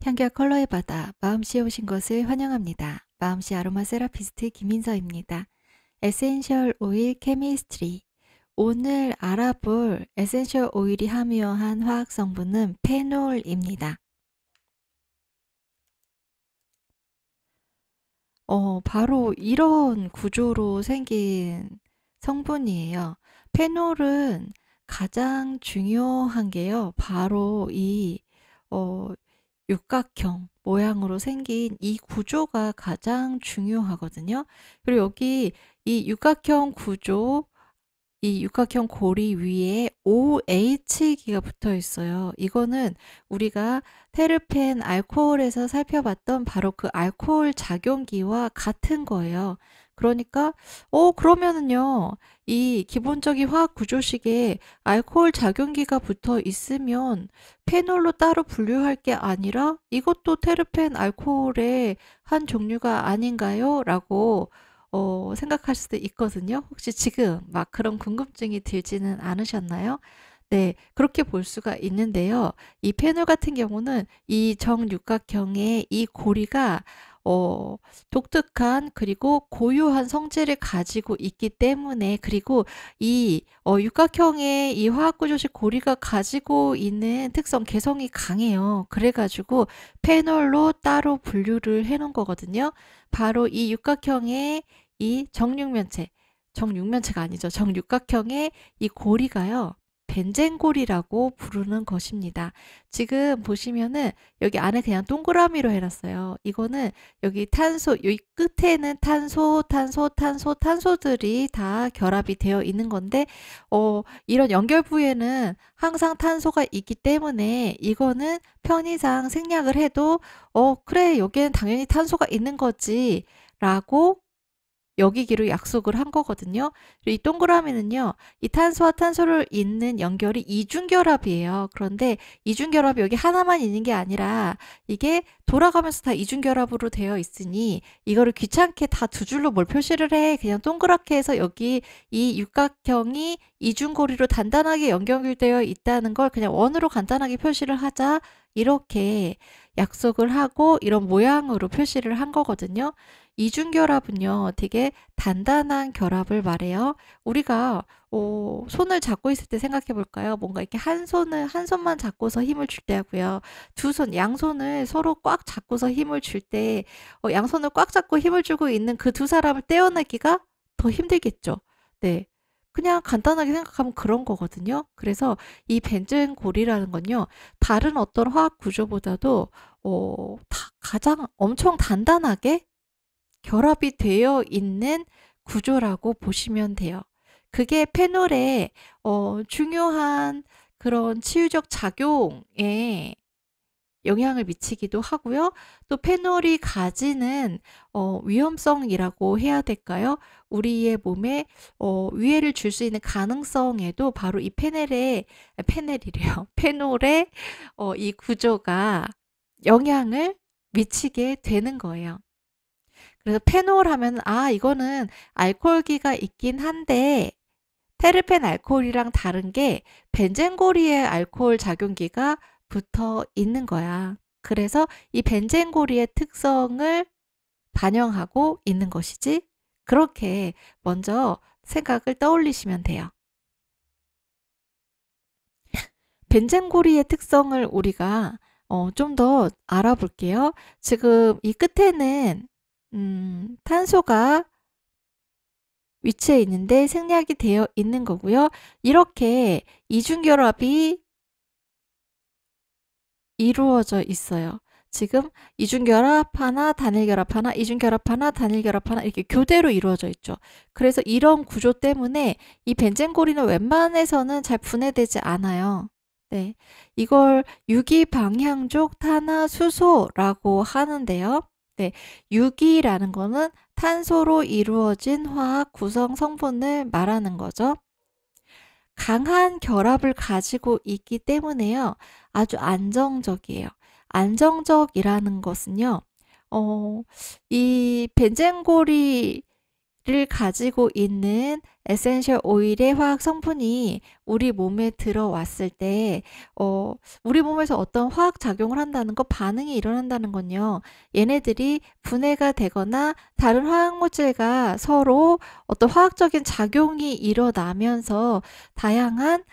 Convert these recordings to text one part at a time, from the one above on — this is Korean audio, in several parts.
향기와 컬러의 바다 마음씨에 오신 것을 환영합니다. 마음씨 아로마 세라피스트 김인서입니다. 에센셜 오일 케미스트리. 오늘 알아볼 에센셜 오일이 함유한 화학 성분은 페놀입니다. 바로 이런 구조로 생긴 성분이에요. 페놀은 가장 중요한 게요. 바로 이 어, 육각형 모양으로 생긴 이 구조가 가장 중요하거든요. 그리고 여기 이 육각형 구조, 이 육각형 고리 위에 OH기가 붙어 있어요. 이거는 우리가 테르펜 알코올에서 살펴봤던 바로 그 알코올 작용기와 같은 거예요. 그러니까 그러면은요. 이 기본적인 화학 구조식에 알코올 작용기가 붙어 있으면 페놀로 따로 분류할 게 아니라 이것도 테르펜 알코올의 한 종류가 아닌가요? 라고 생각할 수도 있거든요. 혹시 지금 막 그런 궁금증이 들지는 않으셨나요? 네, 그렇게 볼 수가 있는데요. 이 페놀 같은 경우는 이 정육각형의 이 고리가 독특한 그리고 고유한 성질을 가지고 있기 때문에, 그리고 이 육각형의 이 화학구조식 고리가 가지고 있는 특성, 개성이 강해요. 그래가지고 페놀로 따로 분류를 해 놓은 거거든요. 바로 이 육각형의 이 정육면체가 아니죠. 정육각형의 이 고리가요. 벤젠골이라고 부르는 것입니다. 지금 보시면은 여기 안에 그냥 동그라미로 해놨어요. 이거는 여기 탄소, 여기 끝에는 탄소들이 다 결합이 되어 있는 건데, 이런 연결 부위에는 항상 탄소가 있기 때문에 이거는 편의상 생략을 해도, 그래, 여기는 당연히 탄소가 있는 거지. 라고 여기기로 약속을 한 거거든요. 그리고 이 동그라미는요, 이 탄소와 탄소를 잇는 연결이 이중결합이에요. 그런데 이중결합이 여기 하나만 있는 게 아니라 이게 돌아가면서 다 이중결합으로 되어 있으니 이거를 귀찮게 다 두 줄로 뭘 표시를 해. 그냥 동그랗게 해서 여기 이 육각형이 이중고리로 단단하게 연결되어 있다는 걸 그냥 원으로 간단하게 표시를 하자. 이렇게 약속을 하고 이런 모양으로 표시를 한 거거든요. 이중결합은요, 되게 단단한 결합을 말해요. 우리가 손을 잡고 있을 때 생각해 볼까요? 뭔가 이렇게 한 손만 잡고서 힘을 줄 때 하고요. 두 손, 양손을 서로 꽉 잡고서 힘을 줄 때, 양손을 꽉 잡고 힘을 주고 있는 그 두 사람을 떼어내기가 더 힘들겠죠. 네. 그냥 간단하게 생각하면 그런 거거든요. 그래서 이 벤젠골이라는 건요, 다른 어떤 화학 구조보다도 가장 엄청 단단하게 결합이 되어 있는 구조라고 보시면 돼요. 그게 페놀의 중요한 그런 치유적 작용에 영향을 미치기도 하고요. 또 페놀이 가지는 위험성이라고 해야 될까요? 우리의 몸에 위해를 줄 수 있는 가능성에도 바로 이 페넬이래요. 페놀의 이 구조가 영향을 미치게 되는 거예요. 그래서 페놀 하면 이거는 알코올기가 있긴 한데 테르펜 알코올이랑 다른 게 벤젠고리의 알코올 작용기가 붙어 있는 거야. 그래서 이 벤젠고리의 특성을 반영하고 있는 것이지. 그렇게 먼저 생각을 떠올리시면 돼요. 벤젠고리의 특성을 우리가 좀 더 알아볼게요. 지금 이 끝에는 탄소가 위치해 있는데 생략이 되어 있는 거고요. 이렇게 이중결합이 이루어져 있어요. 지금 이중결합 하나, 단일결합 하나, 이중결합 하나, 단일결합 하나 이렇게 교대로 이루어져 있죠. 그래서 이런 구조 때문에 이 벤젠골이는 웬만해서는 잘 분해되지 않아요. 네, 이걸 유기방향족 탄화수소라고 하는데요. 네, 유기라는 거는 탄소로 이루어진 화학 구성 성분을 말하는 거죠. 강한 결합을 가지고 있기 때문에요. 아주 안정적이에요. 안정적이라는 것은요. 이 벤젠고리를 가지고 있는 에센셜 오일의 화학 성분이 우리 몸에 들어왔을 때 우리 몸에서 어떤 화학 작용을 한다는 거, 반응이 일어난다는 건요. 얘네들이 분해가 되거나 다른 화학 물질과 서로 어떤 화학적인 작용이 일어나면서 다양한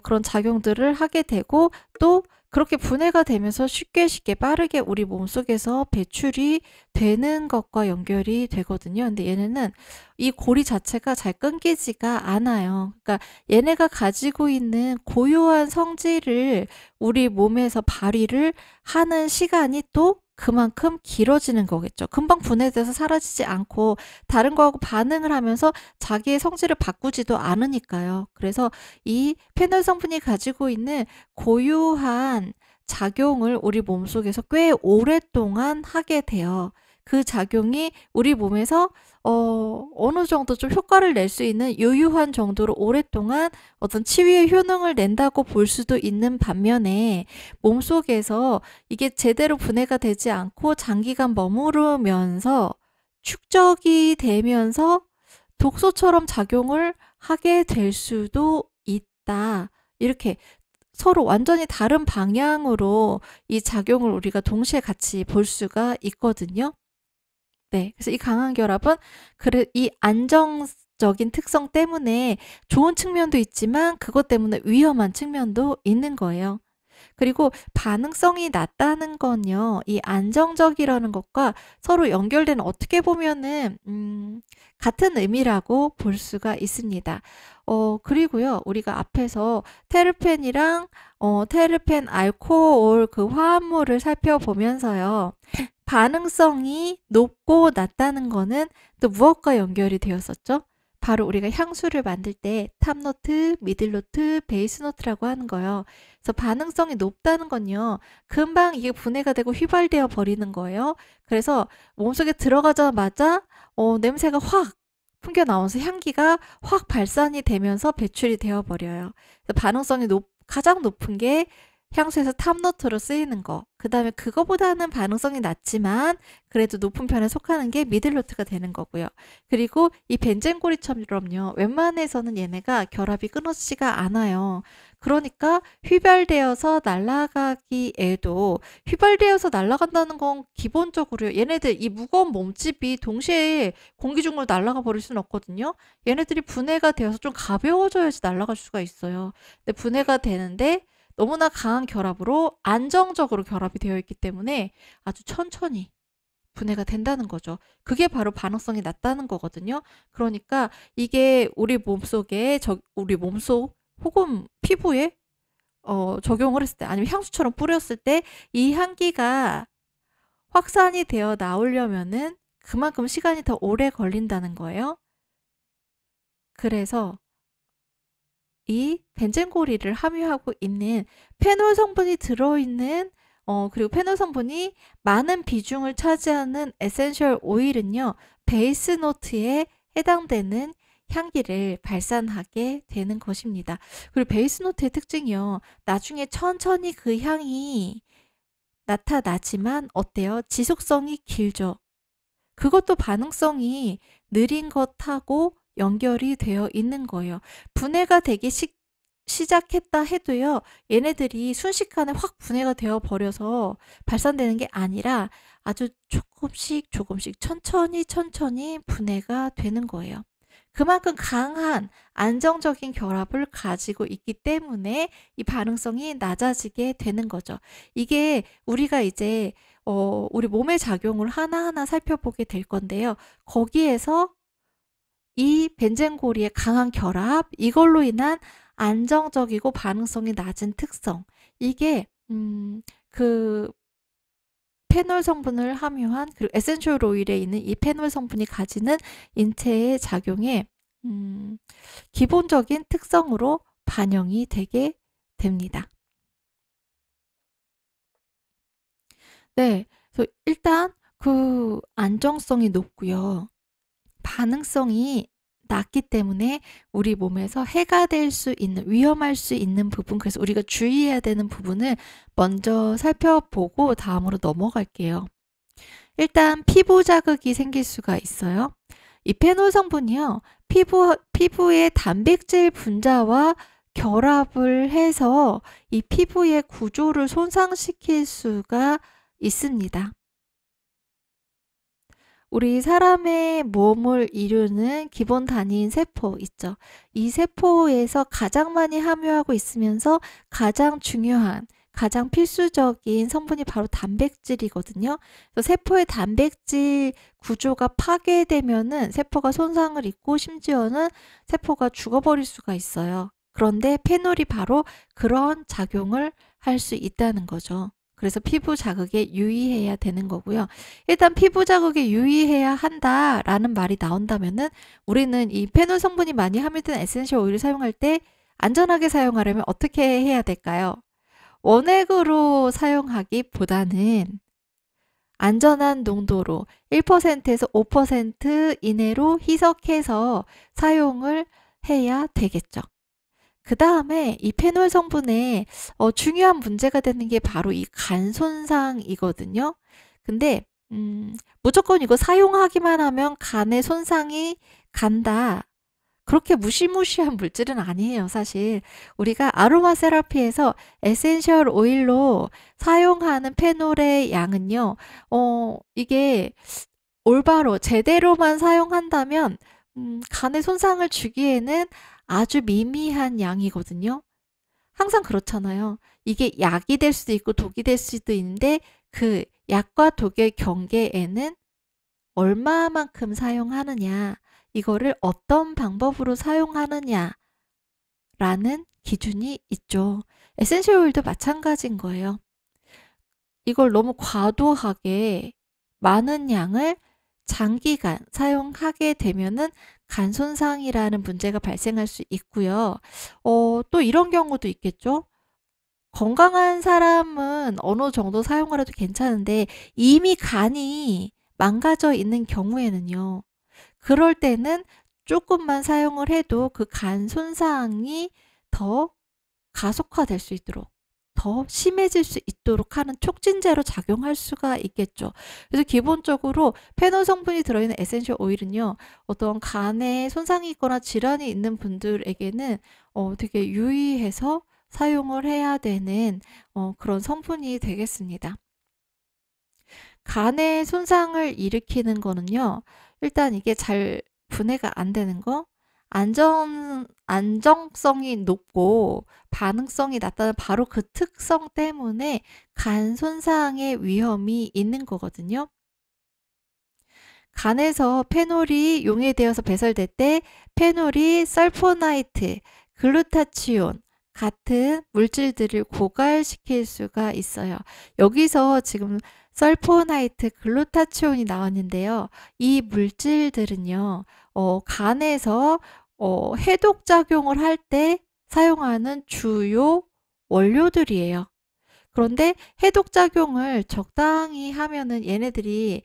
그런 작용들을 하게 되고, 또 그렇게 분해가 되면서 쉽게 빠르게 우리 몸속에서 배출이 되는 것과 연결이 되거든요. 근데 얘네는 이 고리 자체가 잘 끊기지가 않아요. 그러니까 얘네가 가지고 있는 고유한 성질을 우리 몸에서 발휘를 하는 시간이 또 그만큼 길어지는 거겠죠. 금방 분해돼서 사라지지 않고 다른 거하고 반응을 하면서 자기의 성질을 바꾸지도 않으니까요. 그래서 이 페놀 성분이 가지고 있는 고유한 작용을 우리 몸속에서 꽤 오랫동안 하게 돼요. 그 작용이 우리 몸에서 어느 정도 좀 효과를 낼 수 있는 유효한 정도로 오랫동안 어떤 치유의 효능을 낸다고 볼 수도 있는 반면에, 몸속에서 이게 제대로 분해가 되지 않고 장기간 머무르면서 축적이 되면서 독소처럼 작용을 하게 될 수도 있다. 이렇게 서로 완전히 다른 방향으로 이 작용을 우리가 동시에 같이 볼 수가 있거든요. 네. 그래서 이 강한 결합은 이 안정적인 특성 때문에 좋은 측면도 있지만 그것 때문에 위험한 측면도 있는 거예요. 그리고 반응성이 낮다는 건요, 이 안정적이라는 것과 서로 연결되는, 어떻게 보면은 같은 의미라고 볼 수가 있습니다. 그리고요, 우리가 앞에서 테르펜이랑 테르펜 알코올 그 화합물을 살펴보면서요, 반응성이 높고 낮다는 거는 또 무엇과 연결이 되었었죠? 바로 우리가 향수를 만들 때 탑노트, 미들노트, 베이스노트라고 하는 거예요. 그래서 반응성이 높다는 건요, 금방 이게 분해가 되고 휘발되어 버리는 거예요. 그래서 몸속에 들어가자마자 냄새가 확 풍겨 나와서 향기가 확 발산이 되면서 배출이 되어 버려요. 그래서 반응성이 가장 높은 게 향수에서 탑노트로 쓰이는 거. 그 다음에 그거보다는 반응성이 낮지만 그래도 높은 편에 속하는 게 미들노트가 되는 거고요. 그리고 이 벤젠고리처럼요, 웬만해서는 얘네가 결합이 끊어지지가 않아요. 그러니까 휘발되어서 날아가기에도, 휘발되어서 날아간다는 건 기본적으로 얘네들 이 무거운 몸집이 동시에 공기 중으로 날아가 버릴 수는 없거든요. 얘네들이 분해가 되어서 좀 가벼워져야지 날아갈 수가 있어요. 근데 분해가 되는데 너무나 강한 결합으로 안정적으로 결합이 되어 있기 때문에 아주 천천히 분해가 된다는 거죠. 그게 바로 반응성이 낮다는 거거든요. 그러니까 이게 우리 몸속에, 우리 몸속 혹은 피부에 적용을 했을 때, 아니면 향수처럼 뿌렸을 때 이 향기가 확산이 되어 나오려면은 그만큼 시간이 더 오래 걸린다는 거예요. 그래서 이 벤젠고리를 함유하고 있는 페놀 성분이 들어있는, 그리고 페놀 성분이 많은 비중을 차지하는 에센셜 오일은요, 베이스 노트에 해당되는 향기를 발산하게 되는 것입니다. 그리고 베이스 노트의 특징이요, 나중에 천천히 그 향이 나타나지만 어때요? 지속성이 길죠. 그것도 반응성이 느린 것하고 연결이 되어 있는 거예요. 분해가 되기 시작했다 해도요, 얘네들이 순식간에 확 분해가 되어 버려서 발산되는 게 아니라 아주 조금씩 천천히 분해가 되는 거예요. 그만큼 강한 안정적인 결합을 가지고 있기 때문에 이 반응성이 낮아지게 되는 거죠. 이게 우리가 이제 우리 몸의 작용을 하나하나 살펴보게 될 건데요. 거기에서 이 벤젠고리의 강한 결합, 이걸로 인한 안정적이고 반응성이 낮은 특성, 이게 그 페놀 성분을 함유한, 그리고 에센셜 오일에 있는 이 페놀 성분이 가지는 인체의 작용에 기본적인 특성으로 반영이 되게 됩니다. 네. 그래서 일단 그 안정성이 높고요, 반응성이 낮기 때문에 우리 몸에서 해가 될 수 있는, 위험할 수 있는 부분, 그래서 우리가 주의해야 되는 부분을 먼저 살펴보고 다음으로 넘어갈게요. 일단 피부 자극이 생길 수가 있어요. 이 페놀 성분이요, 피부의 단백질 분자와 결합을 해서 이 피부의 구조를 손상시킬 수가 있습니다. 우리 사람의 몸을 이루는 기본 단위인 세포 있죠. 이 세포에서 가장 많이 함유하고 있으면서 가장 중요한, 가장 필수적인 성분이 바로 단백질이거든요. 그래서 세포의 단백질 구조가 파괴되면은 세포가 손상을 입고 심지어는 세포가 죽어버릴 수가 있어요. 그런데 페놀이 바로 그런 작용을 할 수 있다는 거죠. 그래서 피부 자극에 유의해야 되는 거고요. 일단 피부 자극에 유의해야 한다라는 말이 나온다면은 우리는 이 페놀 성분이 많이 함유된 에센셜 오일을 사용할 때 안전하게 사용하려면 어떻게 해야 될까요? 원액으로 사용하기보다는 안전한 농도로 1%에서 5% 이내로 희석해서 사용을 해야 되겠죠. 그 다음에 이 페놀 성분에 중요한 문제가 되는 게 바로 이 간 손상이거든요. 근데 무조건 이거 사용하기만 하면 간에 손상이 간다. 그렇게 무시무시한 물질은 아니에요, 사실. 우리가 아로마 세라피에서 에센셜 오일로 사용하는 페놀의 양은요, 이게 올바로 제대로만 사용한다면 간에 손상을 주기에는 아주 미미한 양이거든요. 항상 그렇잖아요. 이게 약이 될 수도 있고 독이 될 수도 있는데 그 약과 독의 경계에는 얼마만큼 사용하느냐, 이거를 어떤 방법으로 사용하느냐라는 기준이 있죠. 에센셜 오일도 마찬가지인 거예요. 이걸 너무 과도하게 많은 양을 장기간 사용하게 되면은 간 손상이라는 문제가 발생할 수 있고요. 또 이런 경우도 있겠죠. 건강한 사람은 어느 정도 사용을 해도 괜찮은데 이미 간이 망가져 있는 경우에는요. 그럴 때는 조금만 사용을 해도 그 간 손상이 더 가속화될 수 있도록, 더 심해질 수 있도록 하는 촉진제로 작용할 수가 있겠죠. 그래서 기본적으로 페놀 성분이 들어있는 에센셜 오일은요, 어떤 간에 손상이 있거나 질환이 있는 분들에게는 되게 유의해서 사용을 해야 되는 그런 성분이 되겠습니다. 간에 손상을 일으키는 거는요, 일단 이게 잘 분해가 안 되는 거, 안정성이 높고 반응성이 낮다는 바로 그 특성 때문에 간 손상의 위험이 있는 거거든요. 간에서 페놀이 용해되어서 배설될 때 페놀이 설포나이트, 글루타치온 같은 물질들을 고갈시킬 수가 있어요. 여기서 지금 설포나이트, 글루타치온이 나왔는데요. 이 물질들은요, 간에서 해독작용을 할 때 사용하는 주요 원료들이에요. 그런데 해독작용을 적당히 하면은 얘네들이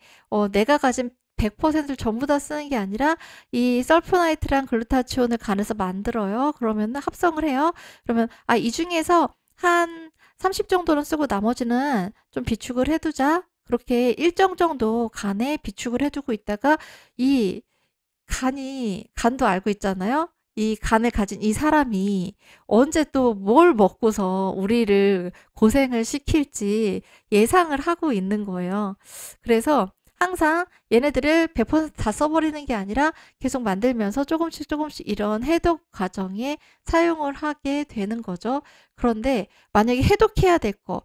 내가 가진 100%를 전부 다 쓰는 게 아니라 이 설포나이트랑 글루타치온을 간에서 만들어요. 그러면 합성을 해요. 그러면 이 중에서 한 30 정도는 쓰고 나머지는 좀 비축을 해두자. 그렇게 일정 정도 간에 비축을 해두고 있다가 이 간도 알고 있잖아요. 이 간을 가진 이 사람이 언제 또 뭘 먹고서 우리를 고생을 시킬지 예상을 하고 있는 거예요. 그래서 항상 얘네들을 100% 다 써버리는 게 아니라 계속 만들면서 조금씩 조금씩 이런 해독 과정에 사용을 하게 되는 거죠. 그런데 만약에 해독해야 될 거,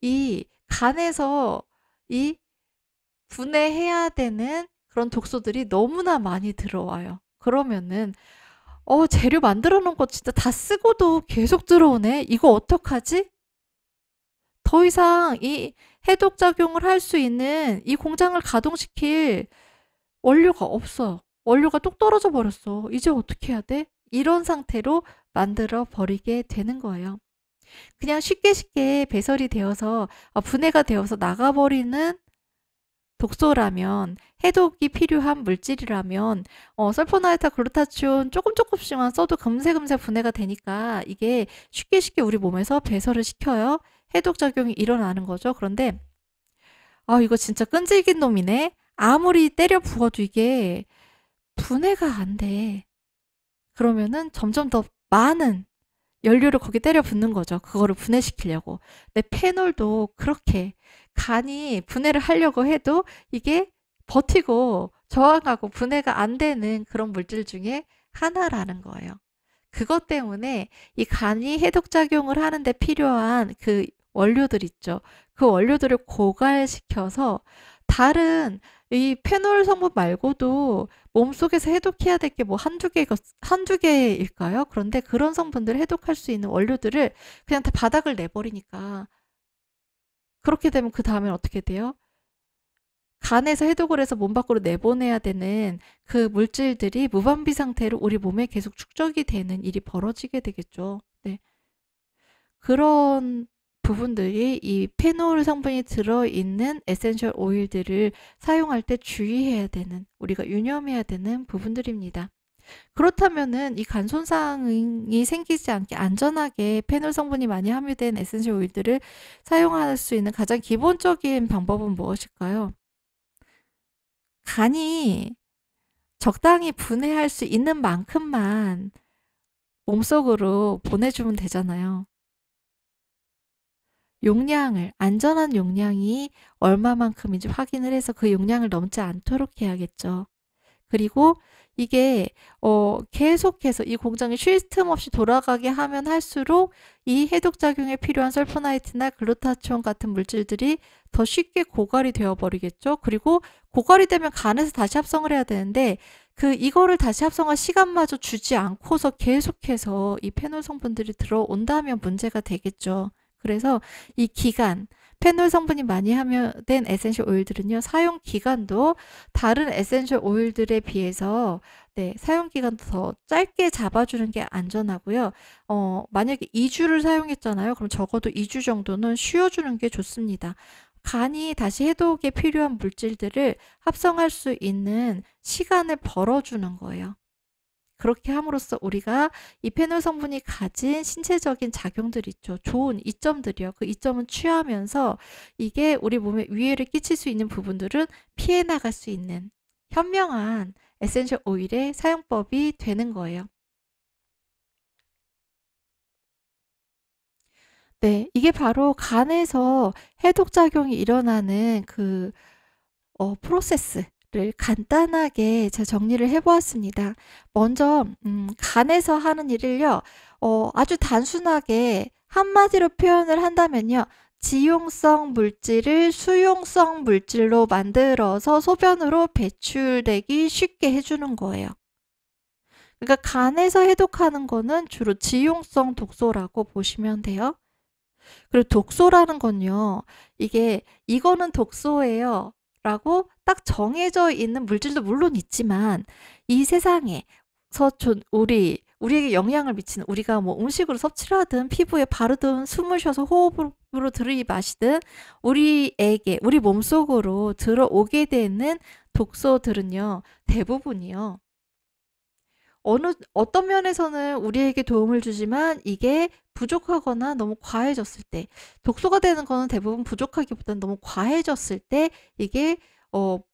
이 간에서 이 분해해야 되는 그런 독소들이 너무나 많이 들어와요. 그러면은 재료 만들어 놓은 거 진짜 다 쓰고도 계속 들어오네. 이거 어떡하지? 더 이상 이 해독 작용을 할 수 있는 이 공장을 가동시킬 원료가 없어. 원료가 뚝 떨어져 버렸어. 이제 어떻게 해야 돼? 이런 상태로 만들어 버리게 되는 거예요. 그냥 쉽게 배설이 되어서 분해가 되어서 나가버리는 독소라면, 해독이 필요한 물질이라면 설포나이트, 글루타치온 조금씩만 써도 금세 분해가 되니까 이게 쉽게 우리 몸에서 배설을 시켜요. 해독작용이 일어나는 거죠. 그런데 이거 진짜 끈질긴 놈이네. 아무리 때려 부어도 이게 분해가 안 돼. 그러면은 점점 더 많은 연료를 거기에 때려 붓는 거죠. 그거를 분해시키려고. 근데 페놀도 그렇게 간이 분해를 하려고 해도 이게 버티고 저항하고 분해가 안 되는 그런 물질 중에 하나라는 거예요. 그것 때문에 이 간이 해독작용을 하는데 필요한 그 원료들 있죠. 그 원료들을 고갈시켜서 다른 이 페놀 성분 말고도 몸속에서 해독해야 될 게 뭐 한두 개일까요? 그런데 그런 성분들을 해독할 수 있는 원료들을 그냥 다 바닥을 내버리니까 그렇게 되면 그 다음엔 어떻게 돼요? 간에서 해독을 해서 몸 밖으로 내보내야 되는 그 물질들이 무방비 상태로 우리 몸에 계속 축적이 되는 일이 벌어지게 되겠죠. 네. 그런 부분들이 이 페놀 성분이 들어있는 에센셜 오일들을 사용할 때 주의해야 되는, 우리가 유념해야 되는 부분들입니다. 그렇다면은 이 간 손상이 생기지 않게 안전하게 페놀 성분이 많이 함유된 에센셜 오일들을 사용할 수 있는 가장 기본적인 방법은 무엇일까요? 간이 적당히 분해할 수 있는 만큼만 몸속으로 보내주면 되잖아요. 용량을, 안전한 용량이 얼마만큼인지 확인을 해서 그 용량을 넘지 않도록 해야겠죠. 그리고 이게 계속해서 이 공장이 쉴 틈 없이 돌아가게 하면 할수록 이 해독작용에 필요한 설포나이트나 글루타치온 같은 물질들이 더 쉽게 고갈이 되어 버리겠죠. 그리고 고갈이 되면 간에서 다시 합성을 해야 되는데 이거를 다시 합성할 시간마저 주지 않고서 계속해서 이 페놀 성분들이 들어온다면 문제가 되겠죠. 그래서 이 기간, 페놀 성분이 많이 함유된 에센셜 오일들은요, 사용 기간도 다른 에센셜 오일들에 비해서 사용 기간도 더 짧게 잡아주는 게 안전하고요. 만약에 2주를 사용했잖아요. 그럼 적어도 2주 정도는 쉬어주는 게 좋습니다. 간이 다시 해독에 필요한 물질들을 합성할 수 있는 시간을 벌어주는 거예요. 그렇게 함으로써 우리가 이 페놀 성분이 가진 신체적인 작용들 있죠. 좋은 이점들이요. 그 이점은 취하면서 이게 우리 몸에 위해를 끼칠 수 있는 부분들은 피해 나갈 수 있는 현명한 에센셜 오일의 사용법이 되는 거예요. 네, 이게 바로 간에서 해독작용이 일어나는 프로세스를 간단하게 제가 정리를 해보았습니다. 먼저 간에서 하는 일을요, 아주 단순하게 한마디로 표현을 한다면요, 지용성 물질을 수용성 물질로 만들어서 소변으로 배출되기 쉽게 해주는 거예요. 그러니까 간에서 해독하는 거는 주로 지용성 독소라고 보시면 돼요. 그리고 독소라는 건요, 이거는 독소예요 라고 딱 정해져 있는 물질도 물론 있지만, 이 세상에서 우리에게 영향을 미치는, 우리가 뭐 음식으로 섭취를 하든 피부에 바르든 숨을 쉬어서 호흡으로 들이마시든 우리 몸속으로 들어오게 되는 독소들은요, 대부분이요, 어떤 면에서는 우리에게 도움을 주지만 이게 부족하거나 너무 과해졌을 때, 독소가 되는 거는 대부분 부족하기보다는 너무 과해졌을 때 이게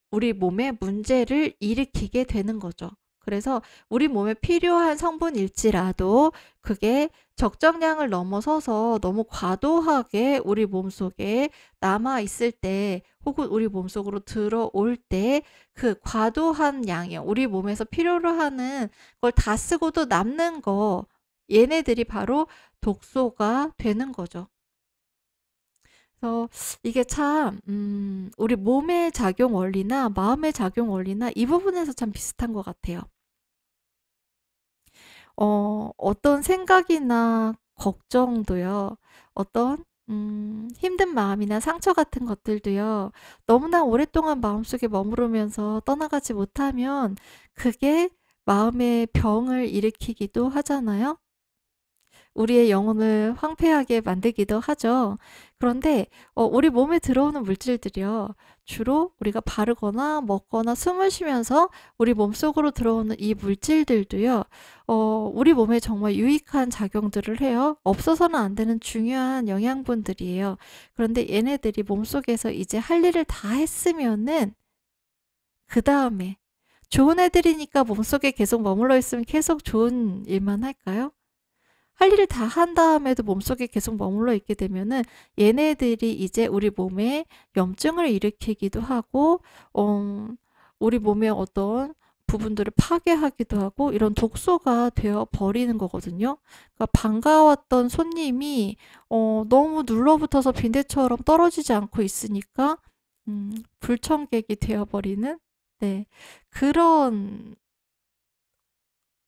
우리 몸에 문제를 일으키게 되는 거죠. 그래서 우리 몸에 필요한 성분일지라도 그게 적정량을 넘어서서 너무 과도하게 우리 몸속에 남아있을 때, 혹은 우리 몸속으로 들어올 때 그 과도한 양이요, 우리 몸에서 필요로 하는 걸 다 쓰고도 남는 거, 얘네들이 바로 독소가 되는 거죠. 그래서 이게 참 우리 몸의 작용 원리나 마음의 작용 원리나 이 부분에서 참 비슷한 것 같아요. 어떤 생각이나 걱정도요, 어떤 힘든 마음이나 상처 같은 것들도요, 너무나 오랫동안 마음속에 머무르면서 떠나가지 못하면 그게 마음의 병을 일으키기도 하잖아요. 우리의 영혼을 황폐하게 만들기도 하죠. 그런데 우리 몸에 들어오는 물질들이요, 주로 우리가 바르거나 먹거나 숨을 쉬면서 우리 몸속으로 들어오는 이 물질들도요, 우리 몸에 정말 유익한 작용들을 해요. 없어서는 안 되는 중요한 영양분들이에요. 그런데 얘네들이 몸속에서 이제 할 일을 다 했으면은 그 다음에 좋은 애들이니까 몸속에 계속 머물러 있으면 계속 좋은 일만 할까요? 할 일을 다 한 다음에도 몸속에 계속 머물러 있게 되면은 얘네들이 이제 우리 몸에 염증을 일으키기도 하고 우리 몸의 어떤 부분들을 파괴하기도 하고 이런 독소가 되어 버리는 거거든요. 그러니까 반가웠던 손님이 너무 눌러붙어서 빈대처럼 떨어지지 않고 있으니까 불청객이 되어 버리는, 네, 그런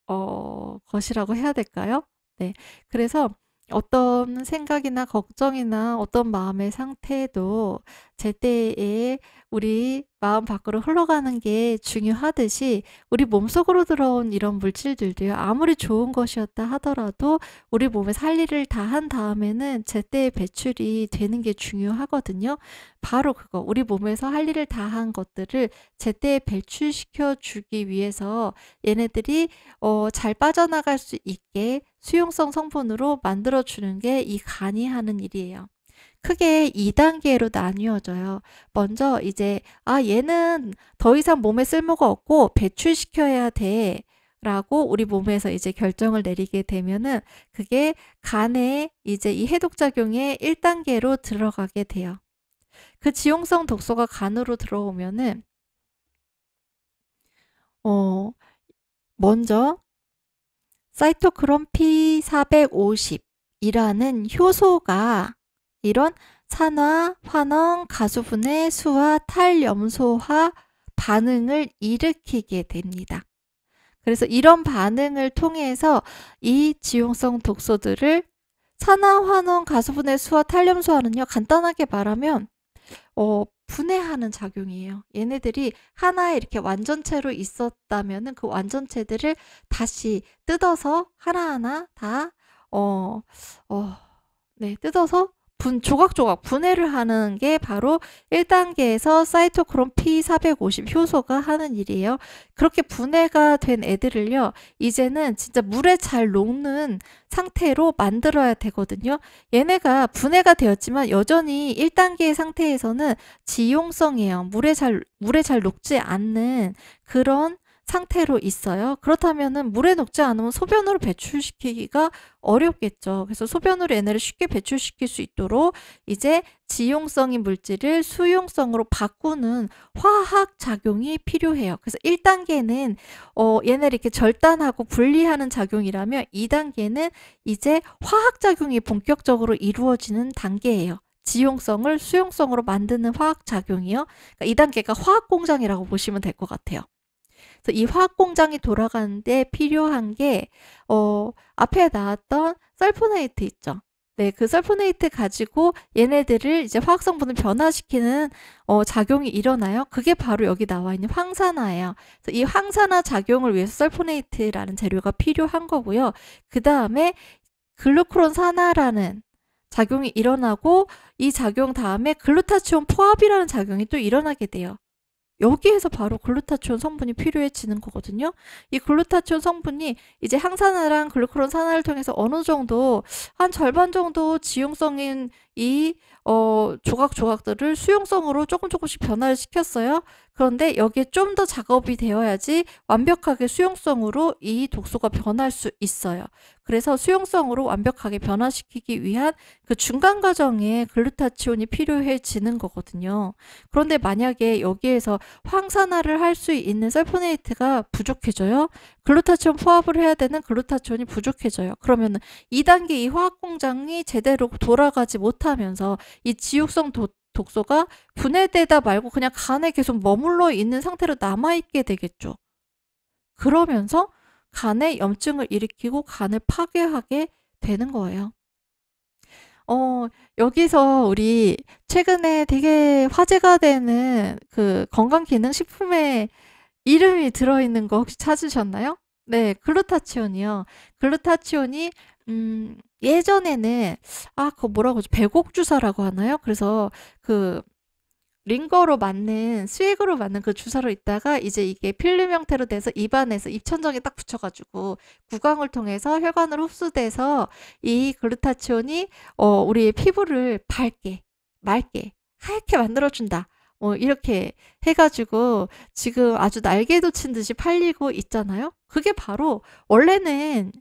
것이라고 해야 될까요? 네. 그래서 어떤 생각이나 걱정이나 어떤 마음의 상태도 제때에 우리 마음 밖으로 흘러가는 게 중요하듯이 우리 몸속으로 들어온 이런 물질들도요. 아무리 좋은 것이었다 하더라도 우리 몸에서 할 일을 다 한 다음에는 제때에 배출이 되는 게 중요하거든요. 바로 그거, 우리 몸에서 할 일을 다 한 것들을 제때에 배출시켜 주기 위해서 얘네들이 잘 빠져나갈 수 있게 수용성 성분으로 만들어 주는 게 이 간이 하는 일이에요. 크게 2단계로 나뉘어져요. 먼저 이제 얘는 더 이상 몸에 쓸모가 없고 배출시켜야 돼 라고 우리 몸에서 이제 결정을 내리게 되면은 그게 간에 이제 이 해독작용의 1단계로 들어가게 돼요. 그 지용성 독소가 간으로 들어오면은 먼저 사이토크롬 P450 이라는 효소가 이런 산화, 환원, 가수분해, 수화, 탈염소화 반응을 일으키게 됩니다. 그래서 이런 반응을 통해서 이 지용성 독소들을 산화, 환원, 가수분해, 수화, 탈염소화는요, 간단하게 말하면 분해하는 작용이에요. 얘네들이 하나의 이렇게 완전체로 있었다면은 그 완전체들을 다시 뜯어서 하나하나 다 네, 뜯어서 조각조각 분해를 하는 게 바로 1단계에서 사이토크롬 P450 효소가 하는 일이에요. 그렇게 분해가 된 애들을요, 이제는 진짜 물에 잘 녹는 상태로 만들어야 되거든요. 얘네가 분해가 되었지만 여전히 1단계 상태에서는 지용성이에요. 물에 잘 녹지 않는 그런 상태로 있어요. 그렇다면은 물에 녹지 않으면 소변으로 배출시키기가 어렵겠죠. 그래서 소변으로 얘네를 쉽게 배출시킬 수 있도록 이제 지용성인 물질을 수용성으로 바꾸는 화학 작용이 필요해요. 그래서 1단계는 얘네를 이렇게 절단하고 분리하는 작용이라면 2단계는 이제 화학 작용이 본격적으로 이루어지는 단계예요. 지용성을 수용성으로 만드는 화학 작용이요. 그러니까 2단계가 화학 공장이라고 보시면 될 것 같아요. 그래서 이 화학 공장이 돌아가는데 필요한 게 앞에 나왔던 설포네이트 있죠. 네, 그 설포네이트 가지고 얘네들을 이제 화학 성분을 변화시키는 작용이 일어나요. 그게 바로 여기 나와 있는 황산화예요. 그래서 이 황산화 작용을 위해서 설포네이트라는 재료가 필요한 거고요. 그 다음에 글루크론 산화라는 작용이 일어나고 이 작용 다음에 글루타치온 포합이라는 작용이 또 일어나게 돼요. 여기에서 바로 글루타치온 성분이 필요해지는 거거든요. 이 글루타치온 성분이 이제 항산화랑 글루크론 산화를 통해서 어느 정도 한 절반 정도 지용성인 이 조각조각들을 수용성으로 조금씩 변화를 시켰어요. 그런데 여기에 좀 더 작업이 되어야지 완벽하게 수용성으로 이 독소가 변할 수 있어요. 그래서 수용성으로 완벽하게 변화시키기 위한 그 중간 과정에 글루타치온이 필요해지는 거거든요. 그런데 만약에 여기에서 황산화를 할 수 있는 설포네이트가 부족해져요. 글루타치온 포합을 해야 되는 글루타치온이 부족해져요. 그러면 2단계 이 화학 공장이 제대로 돌아가지 못하면서 이 지용성 독소가 분해되다 말고 그냥 간에 계속 머물러 있는 상태로 남아있게 되겠죠. 그러면서 간에 염증을 일으키고 간을 파괴하게 되는 거예요. 여기서 우리 최근에 되게 화제가 되는 그 건강기능식품의 이름이 들어있는 거 혹시 찾으셨나요? 네, 글루타치온이요. 글루타치온이 예전에는 그거 뭐라고 하죠? 배곡주사라고 하나요? 그래서 그 링거로 맞는 스웨그로 맞는 그 주사로 있다가 이제 이게 필름 형태로 돼서 입안에서 입천정에 딱 붙여가지고 구강을 통해서 혈관으로 흡수돼서 이 글루타치온이 우리의 피부를 밝게, 맑게, 하얗게 만들어준다. 이렇게 해 가지고 지금 아주 날개 돋친 듯이 팔리고 있잖아요. 그게 바로 원래는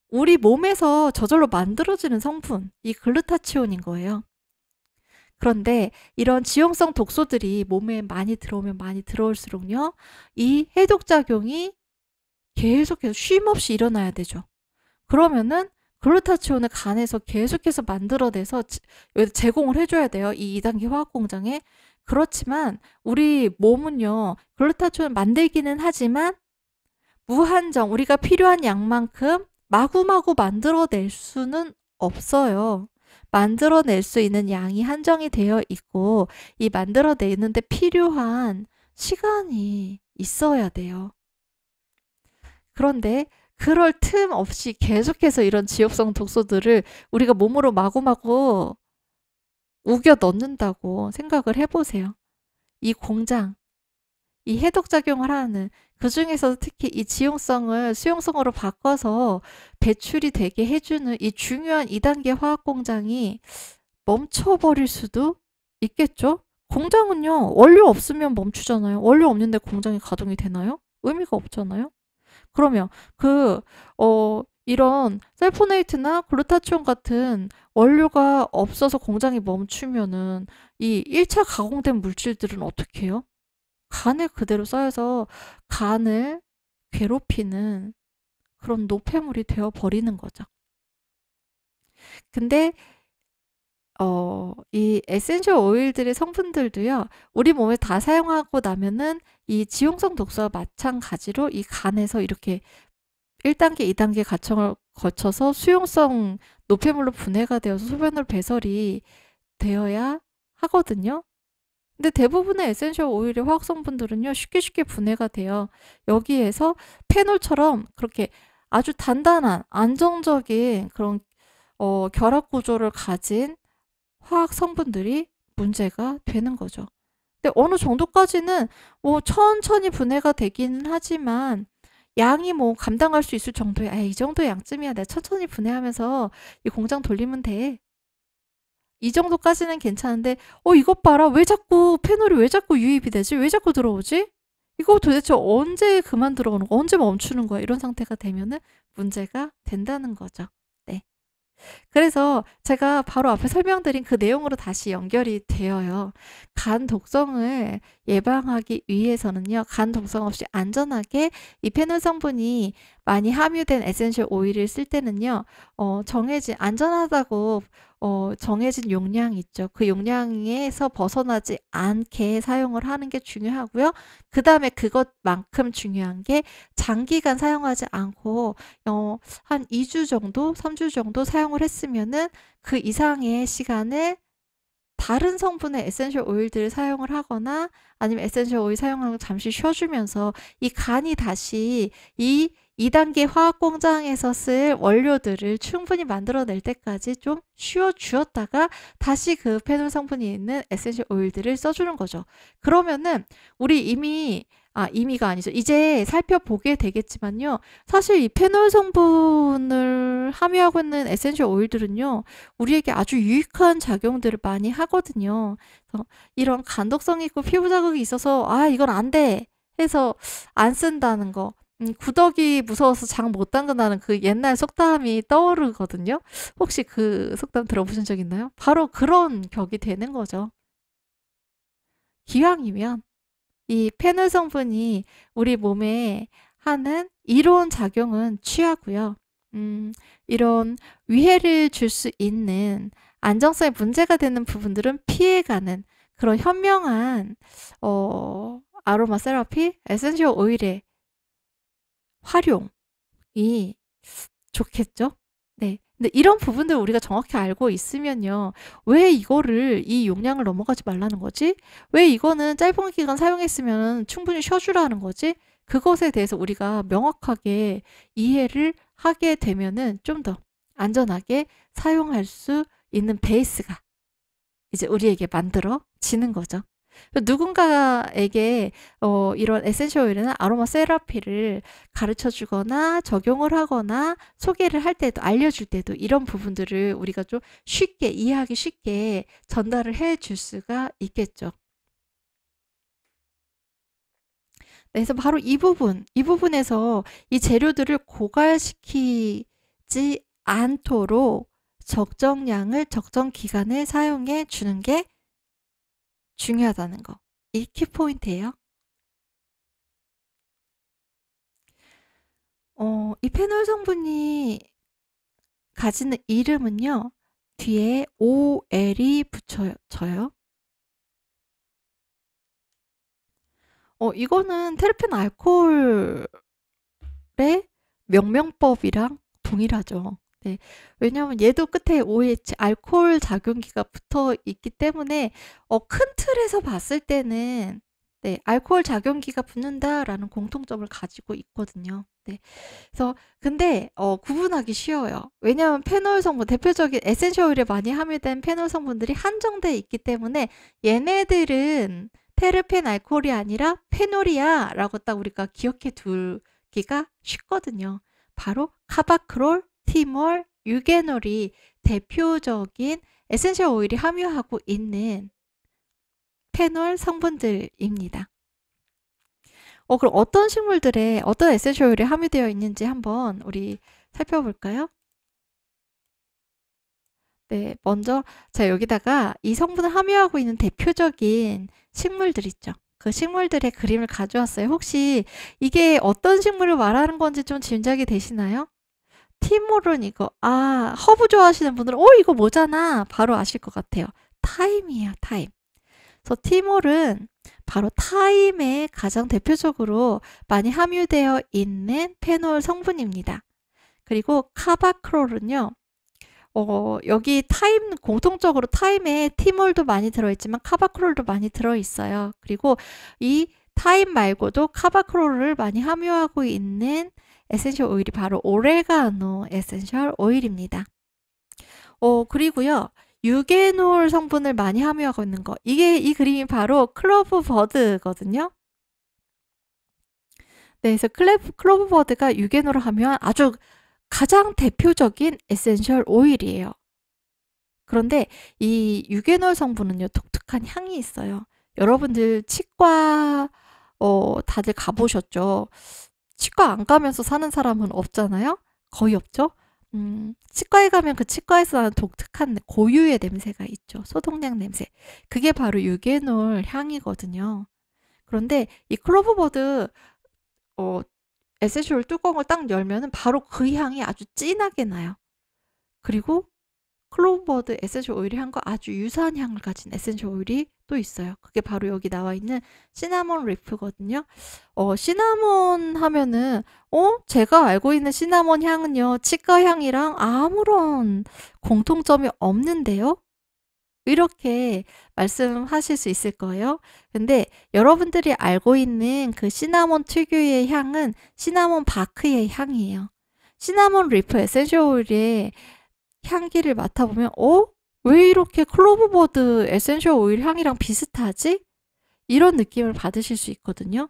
우리 몸에서 저절로 만들어지는 성분, 이 글루타치온인 거예요. 그런데 이런 지용성 독소들이 몸에 많이 들어오면 많이 들어올수록요, 이 해독작용이 계속해서 쉼 없이 일어나야 되죠. 그러면은 글루타치온을 간에서 계속해서 만들어내서 제공을 해줘야 돼요. 이 2단계 화학 공장에. 그렇지만 우리 몸은요, 글루타치온을 만들기는 하지만 무한정 우리가 필요한 양만큼 마구마구 만들어낼 수는 없어요. 만들어낼 수 있는 양이 한정이 되어 있고, 이 만들어내는데 필요한 시간이 있어야 돼요. 그런데 그럴 틈 없이 계속해서 이런 지옥성 독소들을 우리가 몸으로 마구마구 우겨 넣는다고 생각을 해보세요. 이 공장, 이 해독작용을 하는, 그 중에서도 특히 이 지용성을 수용성으로 바꿔서 배출이 되게 해주는 이 중요한 2단계 화학 공장이 멈춰버릴 수도 있겠죠? 공장은요, 원료 없으면 멈추잖아요. 원료 없는데 공장이 가동이 되나요? 의미가 없잖아요. 그러면 이런 셀포네이트나 글루타치온 같은 원료가 없어서 공장이 멈추면은 이 1차 가공된 물질들은 어떻게 해요? 간에 그대로 쌓여서 간을 괴롭히는 그런 노폐물이 되어 버리는 거죠. 근데 이 에센셜 오일들의 성분들도요, 우리 몸에 다 사용하고 나면은 이 지용성 독소와 마찬가지로 이 간에서 이렇게 1단계, 2단계 과정을 거쳐서 수용성 노폐물로 분해가 되어서 소변으로 배설이 되어야 하거든요. 근데 대부분의 에센셜 오일의 화학 성분들은요, 쉽게 분해가 돼요. 여기에서 페놀처럼 그렇게 아주 단단한 안정적인 그런 결합 구조를 가진 화학 성분들이 문제가 되는 거죠. 근데 어느 정도까지는 천천히 분해가 되기는 하지만 양이 감당할 수 있을 정도의, 이 정도 양쯤이야, 내가 천천히 분해하면서 이 공장 돌리면 돼, 이 정도까지는 괜찮은데, 이것 봐라, 왜 자꾸 페놀이 왜 자꾸 유입이 되지, 왜 자꾸 들어오지, 이거 도대체 언제 그만 들어오는 거, 언제 멈추는 거야, 이런 상태가 되면은 문제가 된다는 거죠. 네. 그래서 제가 바로 앞에 설명드린 그 내용으로 다시 연결이 되어요. 간 독성을 예방하기 위해서는요, 간 독성 없이 안전하게 이 페놀 성분이 많이 함유된 에센셜 오일을 쓸 때는요, 안전하다고 정해진 용량이 있죠. 그 용량에서 벗어나지 않게 사용을 하는 게 중요하고요. 그 다음에 그것만큼 중요한 게 장기간 사용하지 않고 한 2주 정도, 3주 정도 사용을 했으면은 그 이상의 시간을 다른 성분의 에센셜 오일들을 사용을 하거나 아니면 에센셜 오일 사용하고 잠시 쉬어주면서 이 간이 다시 이 2단계 화학 공장에서 쓸 원료들을 충분히 만들어낼 때까지 좀 쉬어주었다가 다시 그 페놀 성분이 있는 에센셜 오일들을 써주는 거죠. 그러면은 우리 이미가 아니죠, 이제 살펴보게 되겠지만요, 사실 이 페놀 성분을 함유하고 있는 에센셜 오일들은요, 우리에게 아주 유익한 작용들을 많이 하거든요. 그래서 이런 간독성이 있고 피부 자극이 있어서 이건 안 돼 해서 안 쓴다는 거, 구더기 무서워서 장 못 담근다는 그 옛날 속담이 떠오르거든요. 혹시 그 속담 들어보신 적 있나요? 바로 그런 격이 되는 거죠. 기왕이면 이 페놀 성분이 우리 몸에 하는 이로운 작용은 취하고요. 이런 위해를 줄 수 있는, 안정성에 문제가 되는 부분들은 피해가는 그런 현명한 아로마 세라피, 에센셜 오일의 활용이 좋겠죠? 네. 근데 이런 부분들 우리가 정확히 알고 있으면요, 왜 이거를 이 용량을 넘어가지 말라는 거지? 왜 이거는 짧은 기간 사용했으면 충분히 쉬어주라는 거지? 그것에 대해서 우리가 명확하게 이해를 하게 되면은 좀 더 안전하게 사용할 수 있는 베이스가 이제 우리에게 만들어지는 거죠. 누군가에게 이런 에센셜 오일이나 아로마 세라피를 가르쳐 주거나 적용을 하거나 소개를 할 때도, 알려줄 때도 이런 부분들을 우리가 좀 쉽게 이해하기 쉽게 전달을 해 줄 수가 있겠죠. 그래서 바로 이 부분에서 이 재료들을 고갈시키지 않도록 적정량을 적정 기간을 사용해 주는 게 중요하다는 거. 이 키포인트예요. 이 페놀 성분이 가지는 이름은요. 뒤에 OL이 붙여져요. 이거는 테르펜 알코올의 명명법이랑 동일하죠. 네. 왜냐하면 얘도 끝에 OH, 알코올 작용기가 붙어 있기 때문에 큰 틀에서 봤을 때는 네, 알코올 작용기가 붙는다라는 공통점을 가지고 있거든요. 네. 그래서 근데 구분하기 쉬워요. 왜냐하면 페놀 성분, 대표적인 에센셜 오일에 많이 함유된 페놀 성분들이 한정돼 있기 때문에 얘네들은 테르펜 알코올이 아니라 페놀이야 라고 딱 우리가 기억해 두기가 쉽거든요. 바로 카바크롤, 티몰, 유게놀이 대표적인 에센셜 오일이 함유하고 있는 페놀 성분들입니다. 그럼 어떤 식물들에 어떤 에센셜 오일이 함유되어 있는지 한번 우리 살펴볼까요? 네, 먼저 자 여기다가 이 성분을 함유하고 있는 대표적인 식물들 있죠. 그 식물들의 그림을 가져왔어요. 혹시 이게 어떤 식물을 말하는 건지 좀 짐작이 되시나요? 티몰은 이거 허브 좋아하시는 분들은 이거 뭐잖아 바로 아실 것 같아요. 타임이에요. 타임. 그래서 티몰은 바로 타임에 가장 대표적으로 많이 함유되어 있는 페놀 성분입니다. 그리고 카바크롤은요. 여기 타임 공통적으로 타임에 티몰도 많이 들어있지만 카바크롤도 많이 들어있어요. 그리고 이 타임 말고도 카바크롤을 많이 함유하고 있는 에센셜 오일이 바로 오레가노 에센셜 오일입니다. 그리고요. 유게놀 성분을 많이 함유하고 있는 거. 이 그림이 바로 클로브 버드거든요. 네, 그래서 클로브 버드가 유게놀을 함유한 아주 가장 대표적인 에센셜 오일이에요. 그런데 이 유게놀 성분은요, 독특한 향이 있어요. 여러분들 치과 다들 가보셨죠? 치과 안 가면서 사는 사람은 없잖아요? 거의 없죠? 치과에 가면 그 치과에서 나는 독특한 고유의 냄새가 있죠. 소독약 냄새. 그게 바로 유게놀 향이거든요. 그런데 이 클로브버드 에센셜 뚜껑을 딱 열면은 바로 그 향이 아주 진하게 나요. 그리고 클로브버드 에센셜 오일이 향과 아주 유사한 향을 가진 에센셜 오일이 또 있어요. 그게 바로 여기 나와 있는 시나몬 리프거든요. 시나몬 하면은 제가 알고 있는 시나몬 향은요. 치과 향이랑 아무런 공통점이 없는데요. 이렇게 말씀하실 수 있을 거예요. 근데 여러분들이 알고 있는 그 시나몬 특유의 향은 시나몬 바크의 향이에요. 시나몬 리프 에센셜 오일의 향기를 맡아보면 왜 이렇게 클로브버드 에센셜 오일 향이랑 비슷하지? 이런 느낌을 받으실 수 있거든요.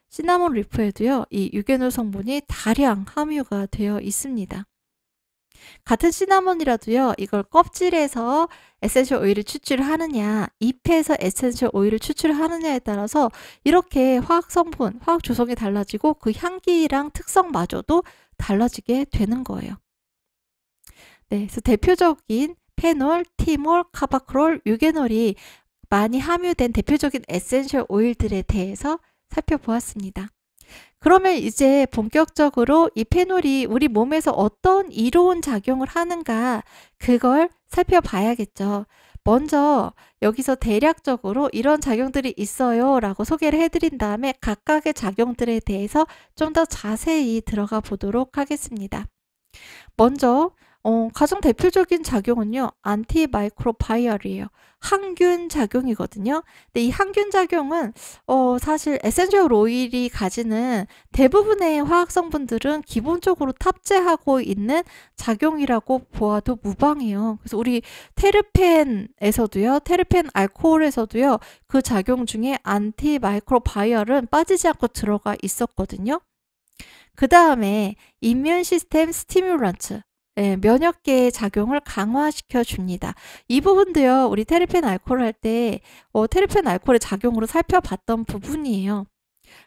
시나몬 리프에도요. 이 유게놀 성분이 다량 함유가 되어 있습니다. 같은 시나몬이라도요. 이걸 껍질에서 에센셜 오일을 추출하느냐 잎에서 에센셜 오일을 추출하느냐에 따라서 이렇게 화학 성분, 화학 조성이 달라지고 그 향기랑 특성마저도 달라지게 되는 거예요. 네, 그래서 대표적인 페놀, 티몰, 카바크롤, 유게놀이 많이 함유된 대표적인 에센셜 오일들에 대해서 살펴보았습니다. 그러면 이제 본격적으로 이 페놀이 우리 몸에서 어떤 이로운 작용을 하는가 그걸 살펴봐야겠죠. 먼저 여기서 대략적으로 이런 작용들이 있어요 라고 소개를 해드린 다음에 각각의 작용들에 대해서 좀 더 자세히 들어가 보도록 하겠습니다. 먼저 가장 대표적인 작용은요. 안티마이크로바이얼이에요. 항균 작용이거든요. 근데 이 항균 작용은 사실 에센셜 오일이 가지는 대부분의 화학 성분들은 기본적으로 탑재하고 있는 작용이라고 보아도 무방해요. 그래서 우리 테르펜에서도요. 테르펜 알코올에서도요. 그 작용 중에 안티마이크로바이얼은 빠지지 않고 들어가 있었거든요. 그 다음에 이뮨 시스템 스티뮬런트 면역계의 작용을 강화시켜 줍니다. 이 부분도요. 우리 테르펜 알코올 할 때 테르펜 알코올의 작용으로 살펴봤던 부분이에요.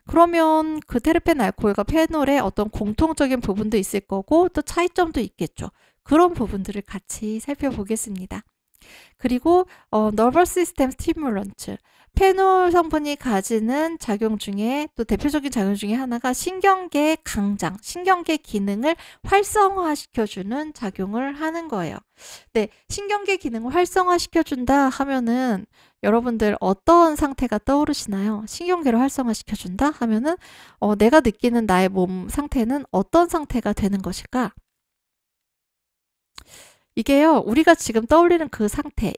그러면 그 테르펜 알코올과 페놀의 어떤 공통적인 부분도 있을 거고 또 차이점도 있겠죠. 그런 부분들을 같이 살펴보겠습니다. 그리고 nervous system stimulants. 페놀 성분이 가지는 작용 중에 또 대표적인 작용 중에 하나가 신경계 강장, 신경계 기능을 활성화시켜주는 작용을 하는 거예요. 네, 신경계 기능을 활성화시켜준다 하면은 여러분들 어떤 상태가 떠오르시나요? 신경계를 활성화시켜준다 하면은 내가 느끼는 나의 몸 상태는 어떤 상태가 되는 것일까? 이게요, 우리가 지금 떠올리는 그 상태,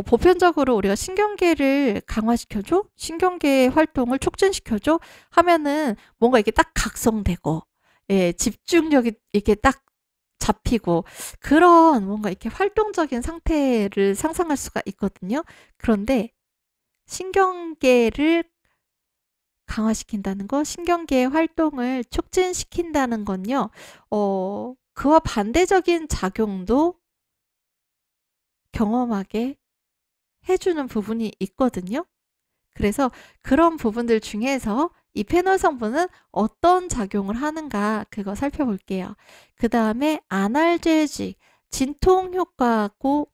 보편적으로 우리가 신경계를 강화시켜줘? 신경계의 활동을 촉진시켜줘? 하면은 뭔가 이게 딱 각성되고, 예, 집중력이 이렇게 딱 잡히고, 그런 뭔가 이렇게 활동적인 상태를 상상할 수가 있거든요. 그런데 신경계를 강화시킨다는 거, 신경계의 활동을 촉진시킨다는 건요, 그와 반대적인 작용도 경험하게 해주는 부분이 있거든요. 그래서 그런 부분들 중에서 이 페놀 성분은 어떤 작용을 하는가 그거 살펴볼게요. 그 다음에 아날제직, 진통 효과고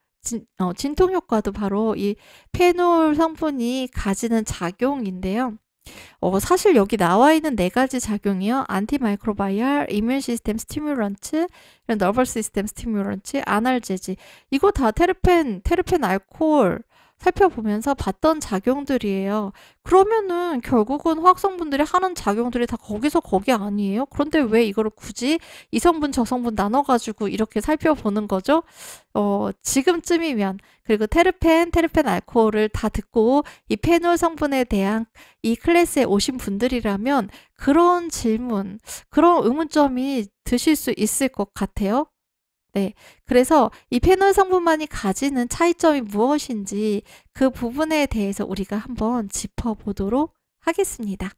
진통 효과도 바로 이 페놀 성분이 가지는 작용인데요. 사실 여기 나와 있는 네 가지 작용이요. 안티마이크로바이알, 이뮤 시스템 스티뮬런트, 너버스 시스템 스티뮬런트, 아날제지. 이거 다 테르펜 알코올 살펴보면서 봤던 작용들이에요. 그러면은 결국은 화학성분들이 하는 작용들이 다 거기서 거기 아니에요? 그런데 왜 이거를 굳이 이 성분 저 성분 나눠가지고 이렇게 살펴보는 거죠? 지금쯤이면 그리고 테르펜 알코올을 다 듣고 이 페놀 성분에 대한 이 클래스에 오신 분들이라면 그런 질문, 그런 의문점이 드실 수 있을 것 같아요. 네. 그래서 이 페놀 성분만이 가지는 차이점이 무엇인지 그 부분에 대해서 우리가 한번 짚어보도록 하겠습니다.